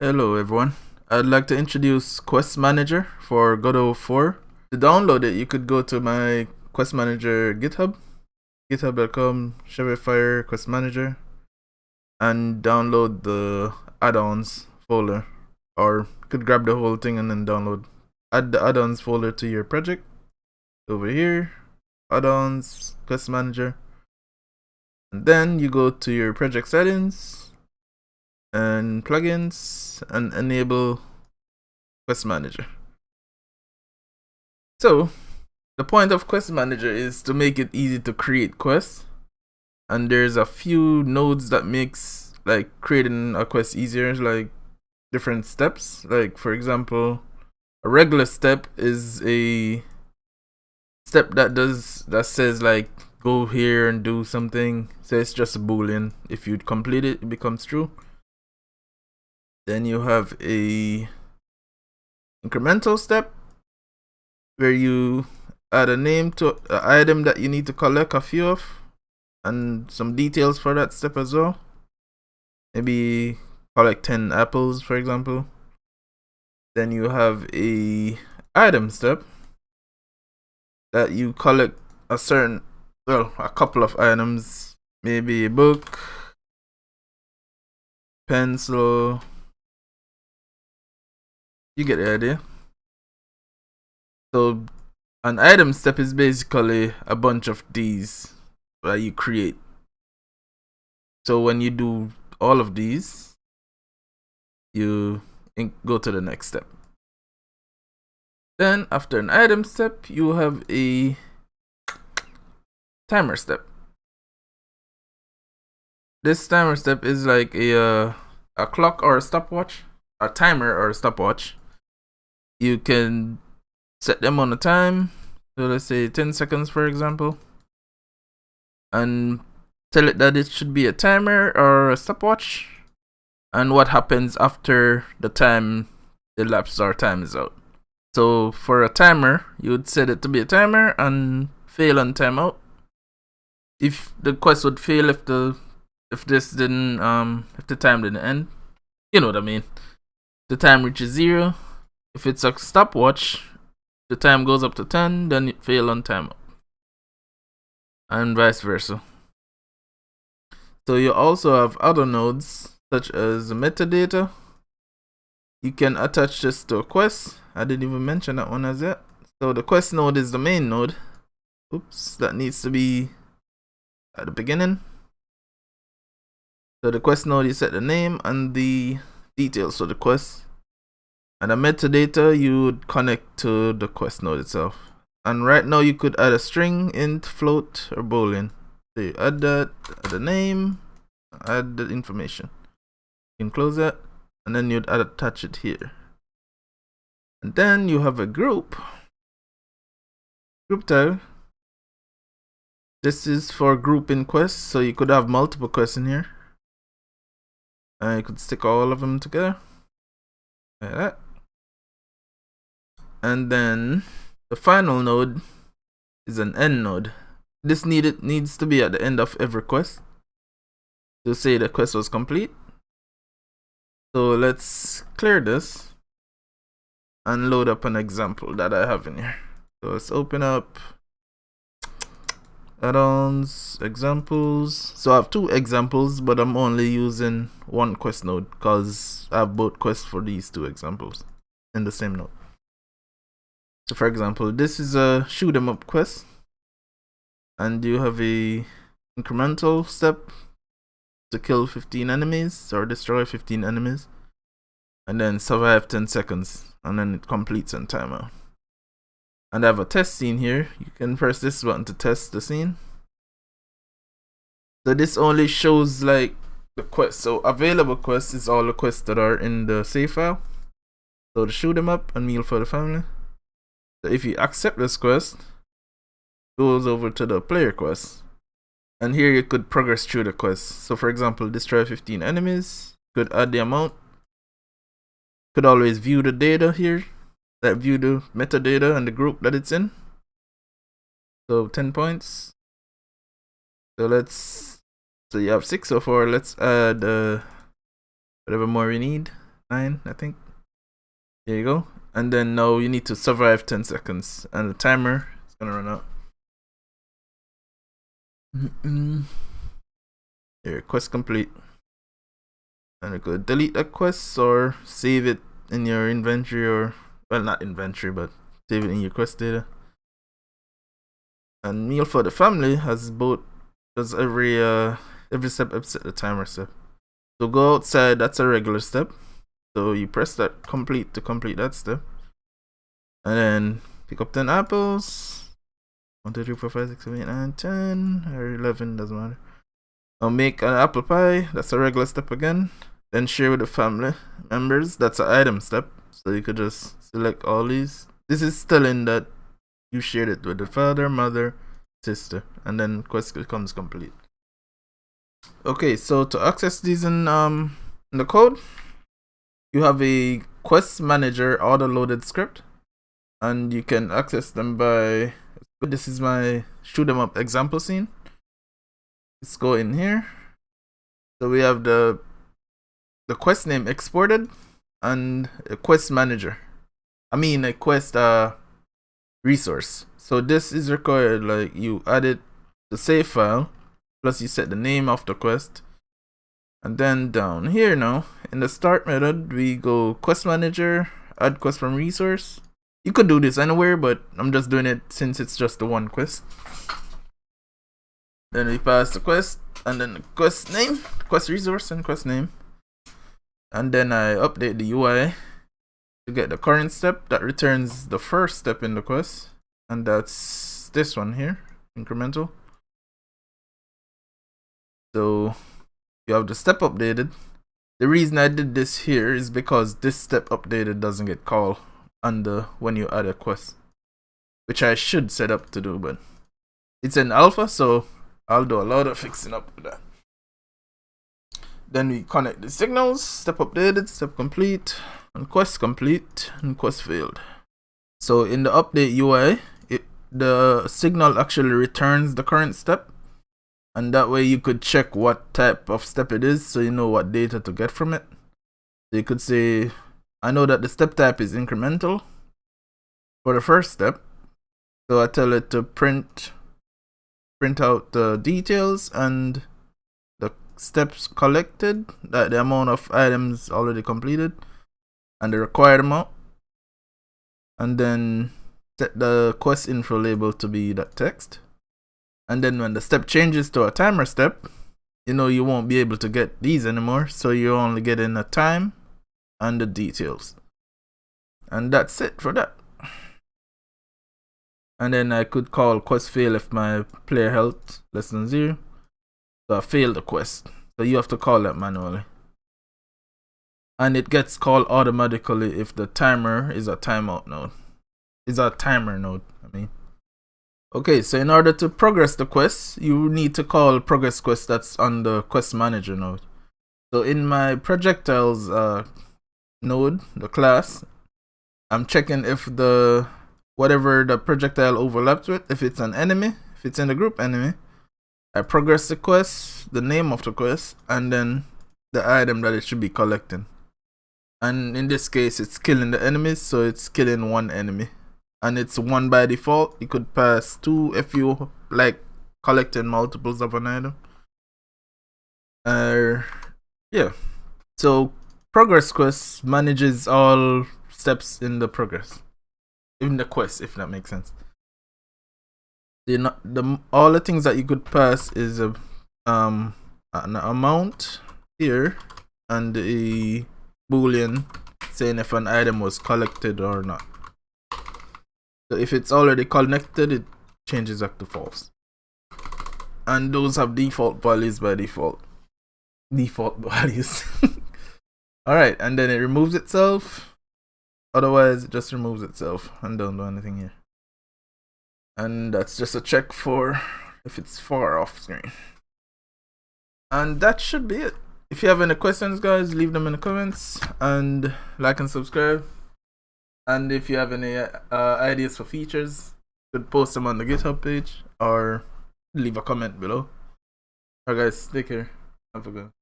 Hello everyone. I'd like to introduce Quest Manager for Godot 4. To download it, you could go to my Quest Manager GitHub, github.com Fire Quest Manager, and download the add-ons folder. Or you could grab the whole thing and then download. Add the add-ons folder to your project. Over here, add-ons, Quest Manager. And then you go to your project settings and plugins and enable Quest Manager. So the point of Quest Manager is to make it easy to create quests, and there's a few nodes that makes like creating a quest easier, like different steps. Like for example, a regular step is a step that says like go here and do something. So it's just a boolean. If you complete it, it becomes true. Then you have a incremental step where you add a name to an item that you need to collect a few of, and some details for that step as well. Maybe collect 10 apples, for example. Then you have a item step that you collect a couple of items, maybe a book, pencil. You get the idea. So an item step is basically a bunch of these that you create. So when you do all of these, you go to the next step. Then after an item step, you have a timer step. This timer step is like a clock or a stopwatch, a timer or a stopwatch. You can set them on a time. So let's say 10 seconds, for example, and tell it that it should be a timer or a stopwatch, and what happens after the time elapses or time is out. So for a timer, you would set it to be a timer and fail on timeout. If the quest would fail if the time didn't end, you know what I mean. The time reaches 0. If it's a stopwatch, the time goes up to 10, then it fail on timeout, and vice versa. So you also have other nodes such as metadata. You can attach this to a quest. I didn't even mention that one as yet. So the quest node is the main node. Oops, that needs to be at the beginning. So the quest node, you set the name and the details for the quest. And the metadata you would connect to the quest node itself. And right now you could add a string, int, float, or boolean. So you add that, add the name, add the information. You can close that, and then you'd attach it here. And then you have a group tag. This is for grouping quests, so you could have multiple quests in here. And you could stick all of them together like that. And then the final node is an end node. This needs to be at the end of every quest to say the quest was complete. So let's clear this and load up an example that I have in here. So let's open up add-ons, examples. So I have 2 examples, but I'm only using one quest node because I have both quests for these 2 examples in the same node. So for example, this is a shoot 'em up quest, and you have a incremental step to kill 15 enemies or destroy 15 enemies, and then survive 10 seconds, and then it completes on timer. And I have a test scene here. You can press this button to test the scene. So this only shows like the quest. So available quests is all the quests that are in the save file. So the shoot 'em up and meal for the family. So if you accept this quest, it goes over to the player quest. And here you could progress through the quest. So for example, destroy 15 enemies. Could add the amount. Could always view the data here. That view the metadata and the group that it's in. So 10 points. So you have 6 so far. Let's add whatever more we need. 9, I think. There you go. And then now you need to survive 10 seconds, and the timer is gonna run out. Here, quest complete. And you could delete that quest or save it in your inventory, or well, not inventory, but save it in your quest data. And meal for the family has both, does every step except the timer step. So go outside, that's a regular step. So you press that complete to complete that step. And then pick up 10 apples. 1, 2, 3, 4, 5, 6, 7, 8, 9, 10, or 11, doesn't matter. I'll make an apple pie, that's a regular step again. Then share with the family members, that's an item step. So you could just select all these. This is telling that you shared it with the father, mother, sister, and then quest becomes complete. Okay, so to access these in the code, you have a quest manager auto-loaded script, and you can access them by, this is my shoot 'em up example scene. Let's go in here. So we have the quest name exported and a quest manager. I mean a quest resource. So this is required, like you added the save file, plus you set the name of the quest. And then down here now, in the start method, we go quest manager, add quest from resource. You could do this anywhere, but I'm just doing it since it's just the one quest. Then we pass the quest, and then the quest name, quest resource, and quest name. And then I update the UI to get the current step that returns the first step in the quest. And that's this one here, incremental. So you have the step updated. The reason I did this here is because this step updated doesn't get called under when you add a quest, which I should set up to do, but it's an alpha, so I'll do a lot of fixing up with that. Then we connect the signals, step updated, step complete, and quest complete, and quest failed. So in the update UI, the signal actually returns the current step, and that way you could check what type of step it is, so you know what data to get from it. So you could say, I know that the step type is incremental for the first step, so I tell it to print out the details and the steps collected, that the amount of items already completed, and the required amount, and then set the quest info label to be that text. And then when the step changes to a timer step, you know you won't be able to get these anymore, so you're only getting a time and the details. And that's it for that. And then I could call quest fail if my player health less than 0. So I failed the quest. So you have to call that manually. And it gets called automatically if the timer is a timeout node. Is a timer node, I mean. Okay, so in order to progress the quest, you need to call progress quest that's on the quest manager node. So in my projectiles node, the class, I'm checking if whatever the projectile overlaps with, if it's an enemy, if it's in the group enemy, I progress the quest, the name of the quest, and then the item that it should be collecting. And in this case, it's killing the enemies, so it's killing one enemy. And it's 1 by default. You could pass 2 if you like collecting multiples of an item. Yeah. So progress quest manages all steps in the progress, in the quest, if that makes sense. All the things that you could pass is an amount here and a boolean saying if an item was collected or not. So if it's already connected, it changes back to false. And those have default values by default. Default values. Alright, and then it removes itself. Otherwise, it just removes itself and don't do anything here. And that's just a check for if it's far off screen. And that should be it. If you have any questions, guys, leave them in the comments and like and subscribe. And if you have any ideas for features, you could post them on the GitHub page or leave a comment below. Alright guys, take care. Have a good one.